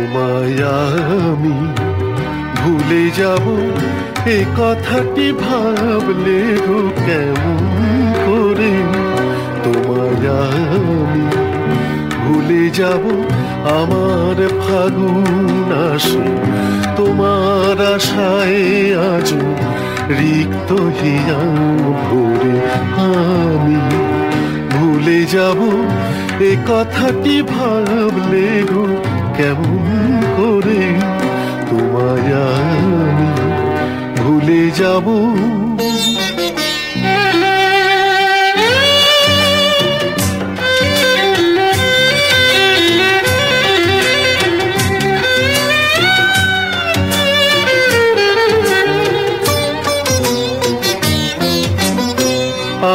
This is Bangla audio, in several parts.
তোমায় আমি ভুলে যাব এ কথাটি ভাবলে গো কেমন করে। তোমায় আমি ভুলে যাব আমার ফাগুন আসে তোমার আশায় আজ রিক্ত হিয়া ভরে। আমি ভুলে যাব এ কথাটি ভাবলে গো কেমন করে। তোমায় আমি ভুলে যাব।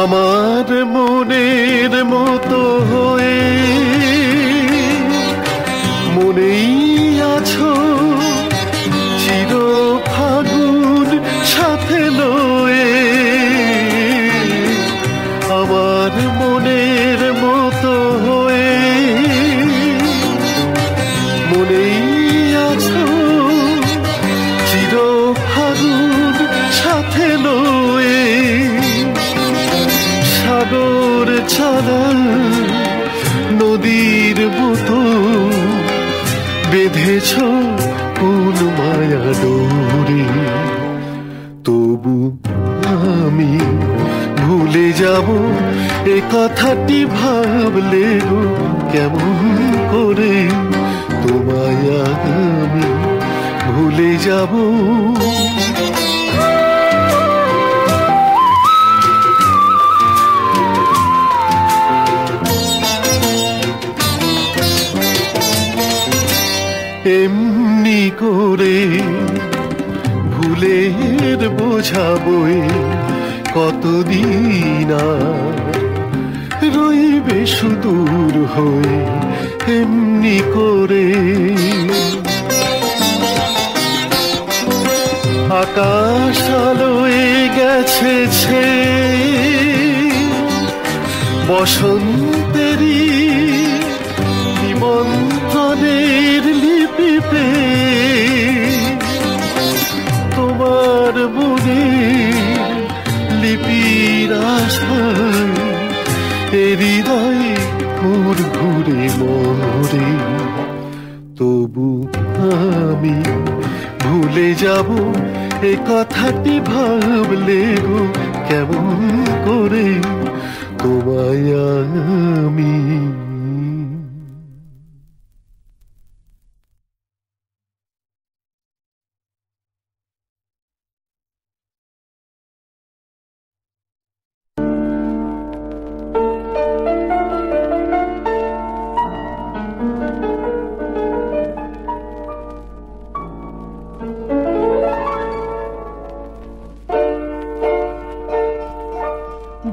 আমার মনের মতো হয়ে মনেই আছো চির ফাগুন সাথে লয়ে। আমার মনের মতো হয়ে মনেই আছো চির ফাগুন সাথে লয়ে। সাগর ছাড়া নদীর মতো বেঁধেছ কোন মায়া ডোরে। তবু আমি ভুলে যাব এ কথাটি ভাবলে গো কেমন করে। তোমায় আমি ভুলে যাব। এমনি করে ভুলের বোঝা বয়ে কতদিন রইবে সুদূর হয়ে। এমনি করে আকাশ আলোয় গেছে ছে বসন্তেরই নিমন্ত্রণের লিপি পে। তোমার মনে লিপির আশায় হৃদয় ঘুর ঘুরে মরে। তবু আমি ভুলে যাব এ কথাটি ভাবলে গো কেমন করে। তোমায় আমি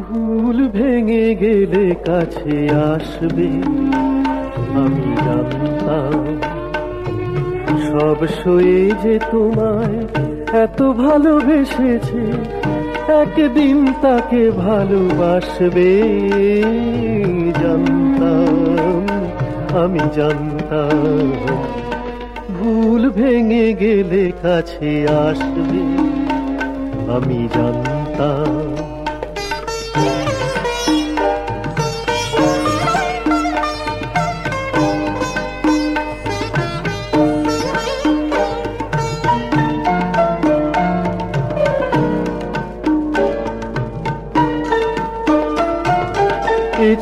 ভুল ভেঙে গেলে কাছে আসবে আমি জানতাম। সব সয়ে যে তোমায় এত ভালোবেসেছে একদিন তাকে ভালোবাসবে জানতাম। আমি জানতাম ভুল ভেঙে গেলে কাছে আসবে আমি জানতাম।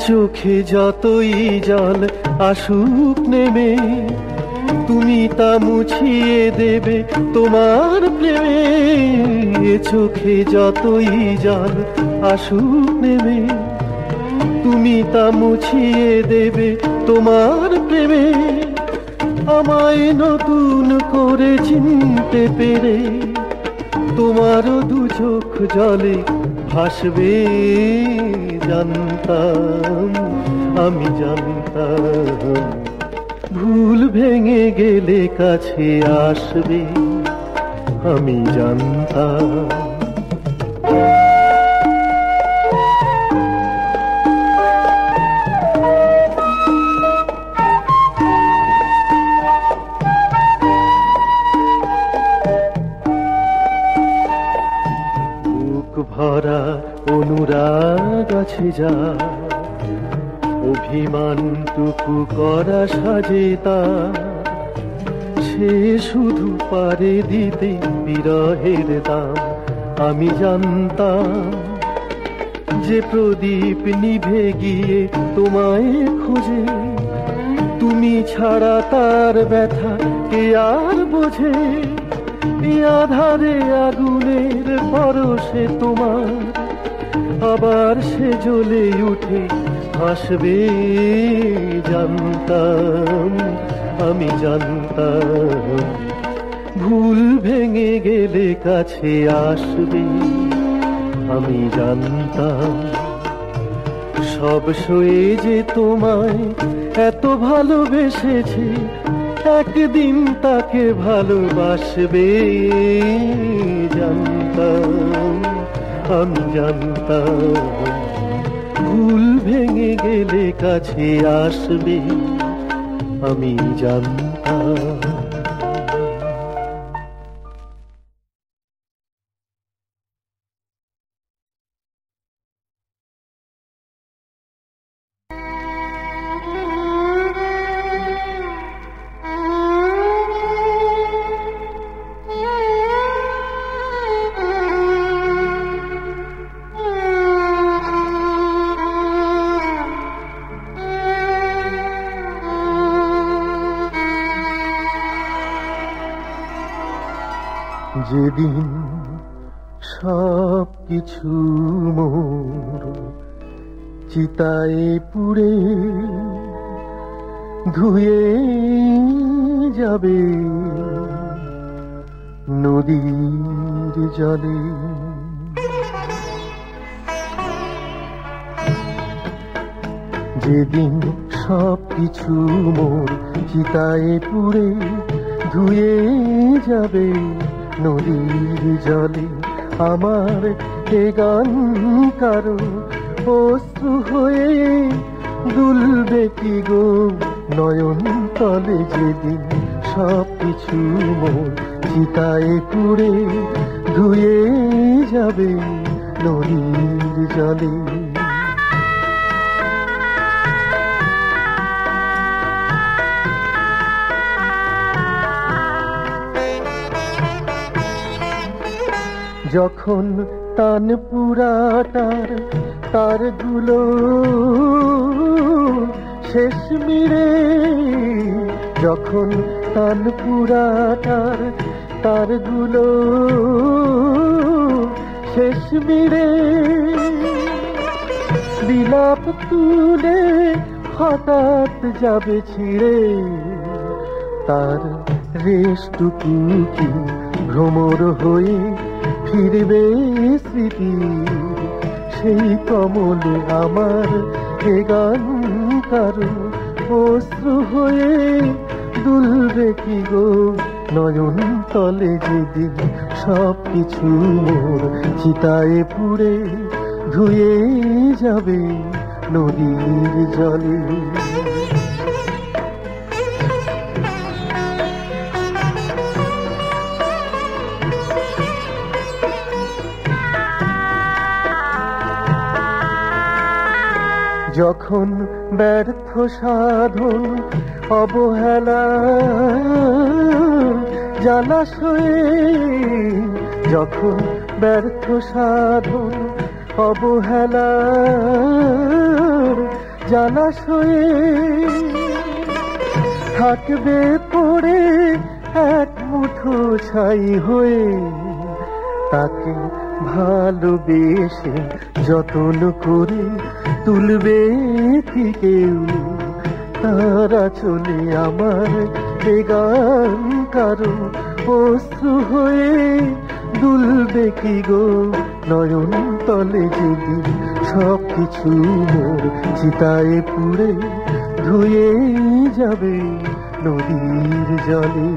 চোখে যতই জল আসুক নেমে তুমি তা মুছিয়ে দেবে তোমার প্রেমে। চোখে যতই জল আসুক নেমে তুমি তা মুছিয়ে দেবে তোমার প্রেমে। আমায় নতুন করে চিনতে পেরে তোমারও দু চোখ জলে ভাসবে জানতাম। আমি জানতাম ভুল ভেঙে গেলে কাছে আসবে আমি জানতাম। কাছে যা অভিমানটুকু করা সাজে তার, সে শুধু পারে দিতে বিরহের দাম। আমি জানতাম যে প্রদীপ নিভে গিয়ে তোমায় খোঁজে, তুমি ছাড়া তার ব্যথা কে আর বোঝে। আধারে আগুনের পরশে তোমার আবার সে জ্বলে উঠে হাসবে। জানতাম, আমি জানতাম ভুল ভেঙে গেলে কাছে আসবে। আমি জানতাম সব সয়ে যে তোমায় এত ভালোবেসেছে, একদিন তাকে ভালোবাসবে। জানতাম, আমি জানতাম ভুল ভেঙে গেলে কাছে আসবে। আমি জানতাম। যেদিন সব কিছু মোর চিতায় পুড়ে ধুয়ে যাবে নদীর জলে, যেদিন সব কিছু মোর চিতায় পুড়ে ধুয়ে যাবে নদীর জলে, আমার এ গান কারো অশ্রু হয়ে দুলবে কি গো নয়ন তলে। যেদিন সব কিছু মোর চিতায় পুড়ে ধুয়ে যাবে নদীর জলে। যখন তান পুরাটার তারগুলো শেষ মিড়ে, যখন তান পুরাটার তারগুলো শেষ মিড়ে, বিলাপ তুলে হঠাৎ যাবে ছিঁড়ে, তার রেশটুকু কি ভ্রমর হয়ে ফিরবে স্মৃতি সেই কমলে। আমার এ গান কারো অশ্রু হয়ে দুলবে কি গো নয়ন তলে। যেদিন সব কিছু মোর চিতায় পুড়ে ধুয়ে যাবে নদীর জলে। যখন ব্যর্থ সাধন অবহেলা জলাশয়ে, যখন ব্যর্থ সাধন অবহেলা জলাশয়ে থাকবে পড়ে এক মুঠো ছাই হয়ে, তাকে ভালোবেসে যতন করে তুলবে কি কেউ তারা চলে। আমার এ গান কারো অশ্রু হয়ে দুলবে কি গো নয়ন তলে। যেদিন সব কিছু মোর চিতায় পুড়ে ধুয়ে যাবে নদীর জলে।